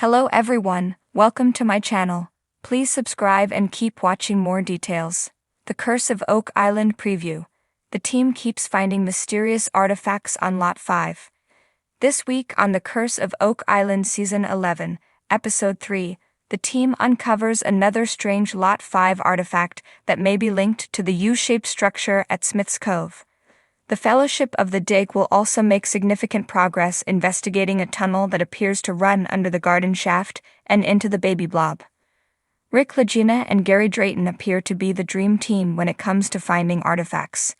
Hello everyone, welcome to my channel. Please subscribe and keep watching more details. The Curse of Oak Island preview. The team keeps finding mysterious artifacts on Lot 5. This week on The Curse of Oak Island Season 11, Episode 3, the team uncovers another strange Lot 5 artifact that may be linked to the U-shaped structure at Smith's Cove. The Fellowship of the Dig will also make significant progress investigating a tunnel that appears to run under the garden shaft and into the baby blob. Rick Lagina and Gary Drayton appear to be the dream team when it comes to finding artifacts.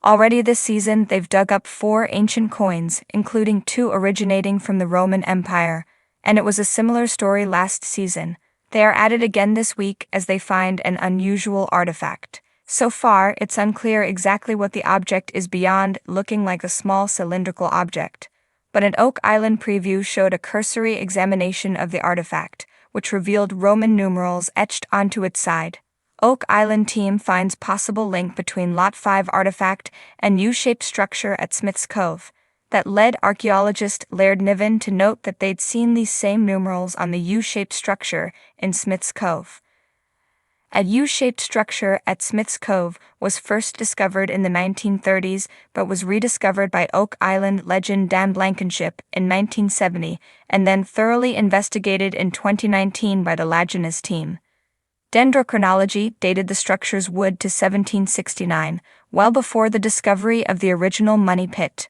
Already this season, they've dug up 4 ancient coins, including 2 originating from the Roman Empire, and it was a similar story last season. They are at it again this week as they find an unusual artifact. So far, it's unclear exactly what the object is beyond looking like a small cylindrical object. But an Oak Island preview showed a cursory examination of the artifact, which revealed Roman numerals etched onto its side. Oak Island team finds possible link between Lot 5 artifact and U-shaped structure at Smith's Cove. That led archaeologist Laird Niven to note that they'd seen these same numerals on the U-shaped structure in Smith's Cove. A U-shaped structure at Smith's Cove was first discovered in the 1930s but was rediscovered by Oak Island legend Dan Blankenship in 1970 and then thoroughly investigated in 2019 by the Laginus team. Dendrochronology dated the structure's wood to 1769, well before the discovery of the original money pit.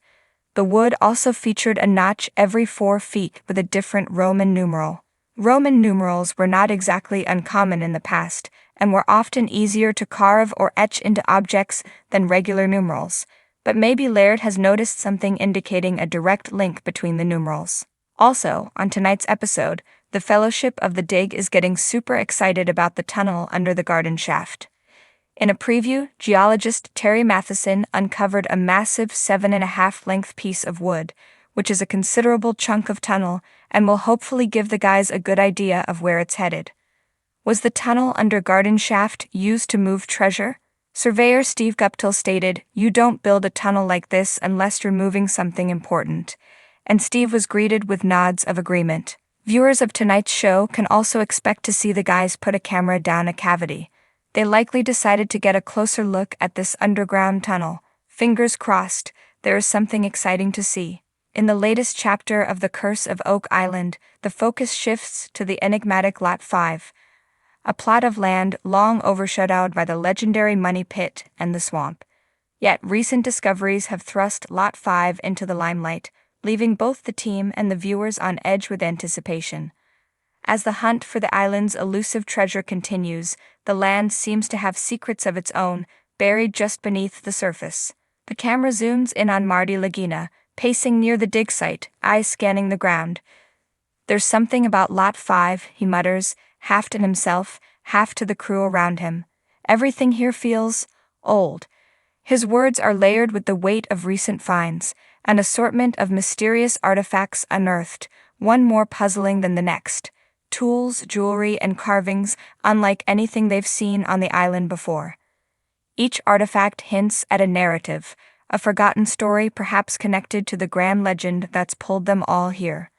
The wood also featured a notch every 4 feet with a different Roman numeral. Roman numerals were not exactly uncommon in the past, and were often easier to carve or etch into objects than regular numerals, but maybe Laird has noticed something indicating a direct link between the numerals. Also, on tonight's episode, the Fellowship of the Dig is getting super excited about the tunnel under the garden shaft. In a preview, geologist Terry Matheson uncovered a massive 7.5-length piece of wood, which is a considerable chunk of tunnel and will hopefully give the guys a good idea of where it's headed. Was the tunnel under garden shaft used to move treasure? Surveyor Steve Guptill stated, "You don't build a tunnel like this unless you're moving something important," and Steve was greeted with nods of agreement. Viewers of tonight's show can also expect to see the guys put a camera down a cavity. They likely decided to get a closer look at this underground tunnel. Fingers crossed, there is something exciting to see. In the latest chapter of The Curse of Oak Island, the focus shifts to the enigmatic Lot 5, a plot of land long overshadowed by the legendary money pit and the swamp. Yet recent discoveries have thrust Lot 5 into the limelight, leaving both the team and the viewers on edge with anticipation. As the hunt for the island's elusive treasure continues, the land seems to have secrets of its own, buried just beneath the surface. The camera zooms in on Marty Lagina, pacing near the dig site, eyes scanning the ground. "There's something about Lot 5, he mutters, half to himself, half to the crew around him. "Everything here feels old." His words are layered with the weight of recent finds, an assortment of mysterious artifacts unearthed, one more puzzling than the next. Tools, jewelry, and carvings unlike anything they've seen on the island before. Each artifact hints at a narrative, a forgotten story perhaps connected to the grand legend that's pulled them all here.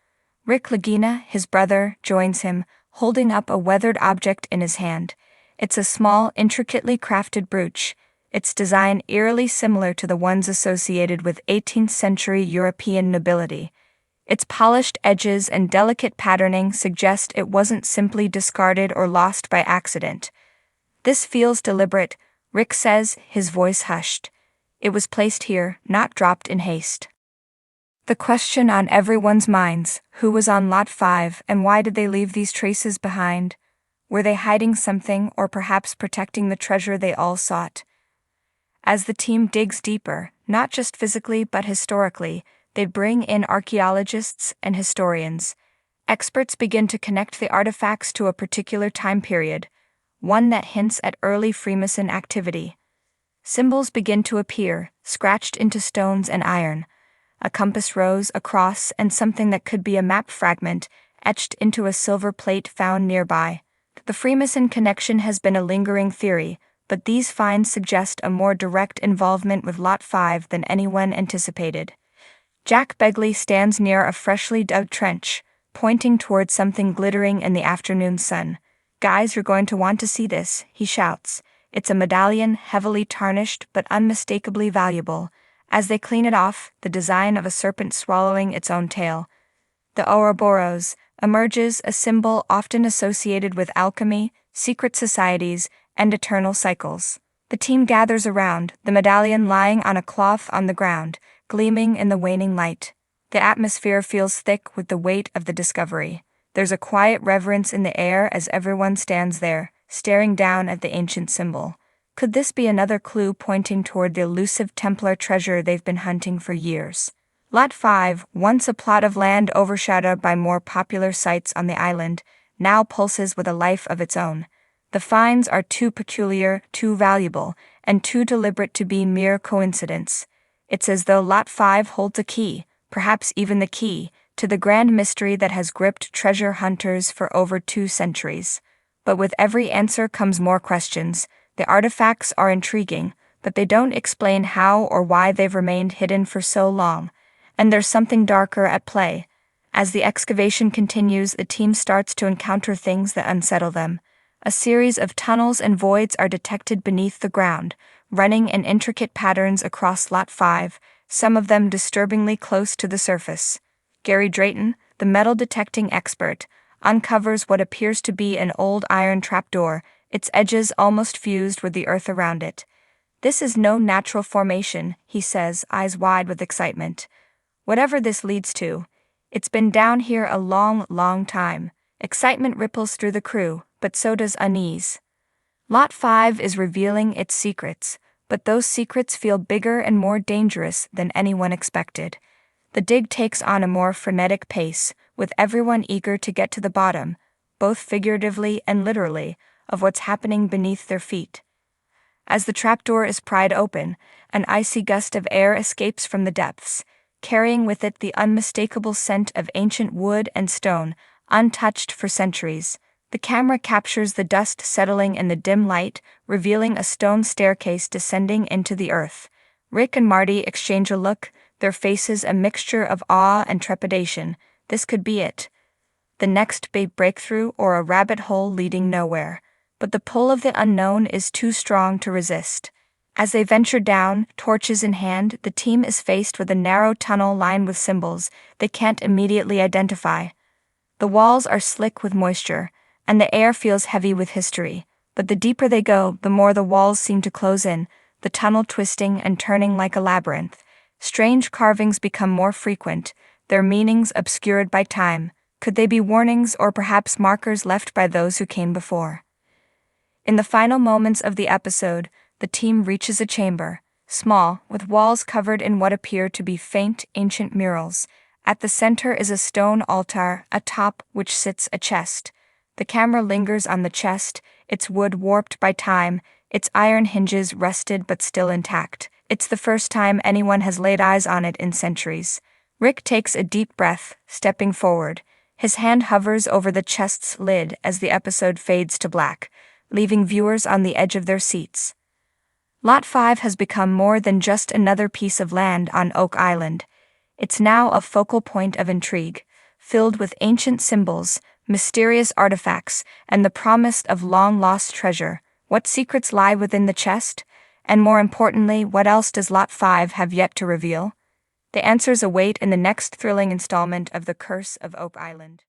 Rick Lagina, his brother, joins him, holding up a weathered object in his hand. It's a small, intricately crafted brooch, its design eerily similar to the ones associated with 18th century European nobility. Its polished edges and delicate patterning suggest it wasn't simply discarded or lost by accident. "This feels deliberate," Rick says, his voice hushed. "It was placed here, not dropped in haste." The question on everyone's minds, who was on Lot 5 and why did they leave these traces behind? Were they hiding something or perhaps protecting the treasure they all sought? As the team digs deeper, not just physically but historically, they bring in archaeologists and historians. Experts begin to connect the artifacts to a particular time period, one that hints at early Freemason activity. Symbols begin to appear, scratched into stones and iron. A compass rose, a cross, and something that could be a map fragment, etched into a silver plate found nearby. The Freemason connection has been a lingering theory, but these finds suggest a more direct involvement with Lot 5 than anyone anticipated. Jack Begley stands near a freshly dug trench, pointing towards something glittering in the afternoon sun. "Guys, you're going to want to see this," he shouts. It's a medallion, heavily tarnished but unmistakably valuable. As they clean it off, the design of a serpent swallowing its own tail. The Ouroboros emerges, a symbol often associated with alchemy, secret societies, and eternal cycles. The team gathers around, the medallion lying on a cloth on the ground, gleaming in the waning light. The atmosphere feels thick with the weight of the discovery. There's a quiet reverence in the air as everyone stands there, staring down at the ancient symbol. Could this be another clue pointing toward the elusive Templar treasure they've been hunting for years? Lot 5, once a plot of land overshadowed by more popular sites on the island, now pulses with a life of its own. The finds are too peculiar, too valuable, and too deliberate to be mere coincidence. It's as though Lot 5 holds a key, perhaps even the key, to the grand mystery that has gripped treasure hunters for over 2 centuries. But with every answer comes more questions. The artifacts are intriguing, but they don't explain how or why they've remained hidden for so long. And there's something darker at play. As the excavation continues, the team starts to encounter things that unsettle them. A series of tunnels and voids are detected beneath the ground, running in intricate patterns across Lot 5, some of them disturbingly close to the surface. Gary Drayton, the metal detecting expert, uncovers what appears to be an old iron trapdoor, its edges almost fused with the earth around it. "This is no natural formation," he says, eyes wide with excitement. "Whatever this leads to, it's been down here a long, long time." Excitement ripples through the crew, but so does unease. Lot 5 is revealing its secrets, but those secrets feel bigger and more dangerous than anyone expected. The dig takes on a more frenetic pace, with everyone eager to get to the bottom, both figuratively and literally, of what's happening beneath their feet. As the trapdoor is pried open, an icy gust of air escapes from the depths, carrying with it the unmistakable scent of ancient wood and stone, untouched for centuries. The camera captures the dust settling in the dim light, revealing a stone staircase descending into the earth. Rick and Marty exchange a look, their faces a mixture of awe and trepidation. This could be it. The next big breakthrough or a rabbit hole leading nowhere. But the pull of the unknown is too strong to resist. As they venture down, torches in hand, the team is faced with a narrow tunnel lined with symbols they can't immediately identify. The walls are slick with moisture, and the air feels heavy with history. But the deeper they go, the more the walls seem to close in, the tunnel twisting and turning like a labyrinth. Strange carvings become more frequent, their meanings obscured by time. Could they be warnings or perhaps markers left by those who came before? In the final moments of the episode, the team reaches a chamber, small, with walls covered in what appear to be faint, ancient murals. At the center is a stone altar, atop which sits a chest. The camera lingers on the chest, its wood warped by time, its iron hinges rusted but still intact. It's the first time anyone has laid eyes on it in centuries. Rick takes a deep breath, stepping forward. His hand hovers over the chest's lid as the episode fades to black, leaving viewers on the edge of their seats. Lot 5 has become more than just another piece of land on Oak Island. It's now a focal point of intrigue, filled with ancient symbols, mysterious artifacts, and the promise of long-lost treasure. What secrets lie within the chest? And more importantly, what else does Lot 5 have yet to reveal? The answers await in the next thrilling installment of The Curse of Oak Island.